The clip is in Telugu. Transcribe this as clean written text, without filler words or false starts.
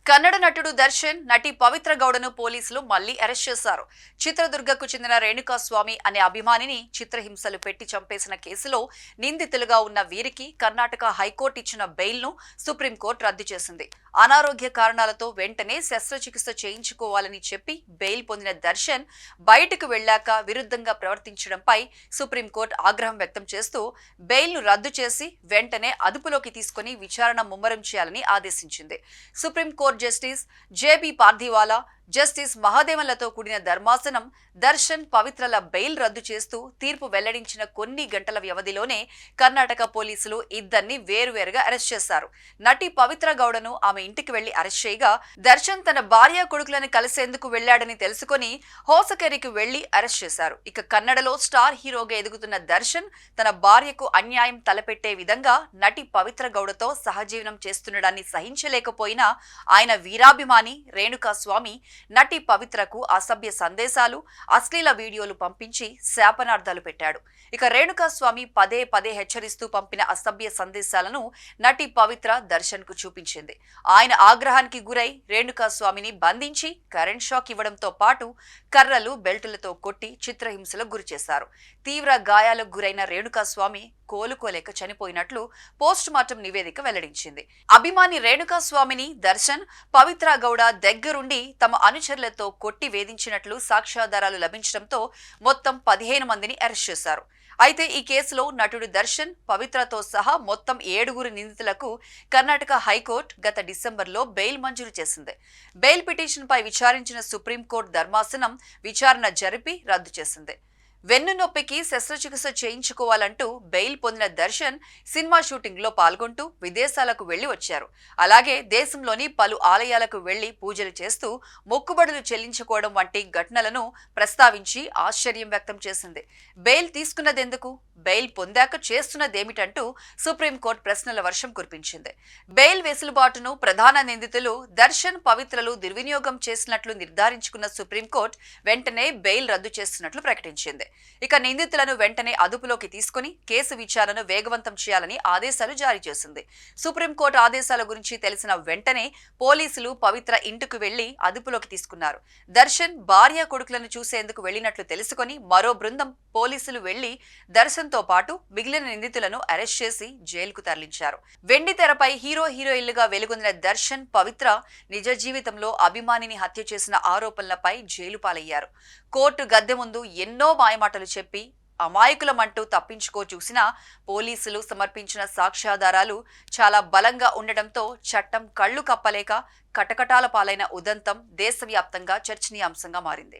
కన్నడ నటుడు దర్శన్ నటి పవిత్ర గౌడను పోలీసులు మళ్లీ అరెస్ట్ చేశారు. చిత్రదుర్గకు చెందిన రేణుకాస్వామి అనే అభిమానిని చిత్రహింసలు పెట్టి చంపేసిన కేసులో నిందితులుగా ఉన్న వీరికి కర్ణాటక హైకోర్టు ఇచ్చిన బెయిల్ను సుప్రీంకోర్టు రద్దు చేసింది. అనారోగ్య కారణాలతో వెంటనే శస్త్రచికిత్స చేయించుకోవాలని చెప్పి బెయిల్ పొందిన దర్శన్ బయటకు వెళ్లాక విరుద్ధంగా ప్రవర్తించడంపై సుప్రీంకోర్టు ఆగ్రహం వ్యక్తం చేస్తూ బెయిల్ను రద్దు చేసి వెంటనే అదుపులోకి తీసుకుని విచారణ ముమ్మరం చేయాలని ఆదేశించింది. Supreme court justice J B Pardiwala, justice మహాదేవన్లతో కూడిన ధర్మాసనం దర్శన్, పవిత్రల బెయిల్ రద్దు చేస్తూ తీర్పు వెల్లడించిన కొన్ని గంటల వ్యవధిలోనే కర్ణాటక పోలీసులు ఇద్దరిని వేరువేరుగా అరెస్ట్ చేశారు. నటి పవిత్ర గౌడను ఆమె ఇంటికి వెళ్లి అరెస్ట్ చేయగా, దర్శన్ తన భార్య కొడుకులను కలిసేందుకు వెళ్లాడని తెలుసుకుని హోసకేరికి వెళ్లి అరెస్ట్ చేశారు. ఇక కన్నడలో స్టార్ హీరోగా ఎదుగుతున్న దర్శన్ తన భార్యకు అన్యాయం తలపెట్టే విధంగా నటి పవిత్ర గౌడతో సహజీవనం చేస్తుండడాన్ని సహించలేకపోయినా ఆయన వీరాభిమాని రేణుకాస్వామి నటి పవిత్రకు అసభ్య సందేశాలు, అశ్లీల వీడియోలు పంపించి శాపనార్థాలు పెట్టాడు. ఇక రేణుకాస్వామి పదే పదే హెచ్చరిస్తూ పంపిన అసభ్య సందేశాలను నటి పవిత్ర దర్శన్ కు చూపించింది. ఆయన ఆగ్రహానికి గురై రేణుకాస్వామిని బంధించి కరెంట్ షాక్ ఇవ్వడంతో పాటు కర్రలు, బెల్టులతో కొట్టి చిత్రహింసలకు గురిచేశారు. తీవ్ర గాయాలకు గురైన రేణుకాస్వామి కోలుకోలేక చనిపోయినట్లు పోస్ట్ మార్టం నివేదిక వెల్లడించింది. అభిమాని రేణుకాస్వామిని దర్శన్, పవిత్ర గౌడ దగ్గరుండి తమ అనుచరులతో కొట్టి వేధించినట్లు సాక్ష్యాధారాలు లభించడంతో మొత్తం 15 మందిని అరెస్ట్ చేశారు. అయితే ఈ కేసులో నటుడు దర్శన్, పవిత్రతో సహా మొత్తం 7 నిందితులకు కర్ణాటక హైకోర్టు గత డిసెంబర్లో బెయిల్ మంజూరు చేసింది. బెయిల్ పిటిషన్పై విచారించిన సుప్రీంకోర్టు ధర్మాసనం విచారణ జరిపి రద్దు చేసింది. వెన్ను నొప్పికి శస్త్రచికిత్స చేయించుకోవాలంటూ బెయిల్ పొందిన దర్శన్ సినిమా షూటింగ్ లో పాల్గొంటూ విదేశాలకు వెళ్లి వచ్చారు. అలాగే దేశంలోని పలు ఆలయాలకు వెళ్లి పూజలు చేస్తూ మొక్కుబడులు చెల్లించుకోవడం వంటి ఘటనలను ప్రస్తావించి ఆశ్చర్యం వ్యక్తం చేసింది. బెయిల్ తీసుకున్నదెందుకు, బెయిల్ పొందాక చేస్తున్నదేమిటంటూ సుప్రీంకోర్టు ప్రశ్నల వర్షం కురిపించింది. బెయిల్ వెసులుబాటును ప్రధాన నిందితులు దర్శన్, పవిత్రలు దుర్వినియోగం చేసినట్లు నిర్ధారించుకున్న సుప్రీంకోర్టు వెంటనే బెయిల్ రద్దు చేస్తున్నట్లు ప్రకటించింది. ఇక నిందితులను వెంటనే అదుపులోకి తీసుకుని కేసు విచారణను వేగవంతం చేయాలని ఆదేశాలు జారీ చేసింది. సుప్రీంకోర్టు ఆదేశాల గురించి తెలిసిన వెంటనే పోలీసులు పవిత్ర ఇంటికి వెళ్లి అదుపులోకి తీసుకున్నారు. దర్శన్ భార్య కొడుకులను చూసేందుకు వెళ్లినట్లు తెలుసుకుని మరో బృందం పోలీసులు వెళ్లి దర్శన్తో పాటు మిగిలిన నిందితులను అరెస్ట్ చేసి జైలుకు తరలించారు. వెండి తెరపై హీరోయిన్లుగా వెలుగొందిన దర్శన్, పవిత్ర నిజ జీవితంలో అభిమానిని హత్య చేసిన ఆరోపణలపై జైలు పాలయ్యారు. కోర్టు గద్దె ముందు ఎన్నో మాయమాటలు చెప్పి అమాయకులమంటూ తప్పించుకో చూసినా పోలీసులు సమర్పించిన సాక్ష్యాధారాలు చాలా బలంగా ఉండటంతో చట్టం కళ్లు కప్పలేక కటకటాల పాలైన ఉదంతం దేశవ్యాప్తంగా చర్చనీయాంశంగా మారింది.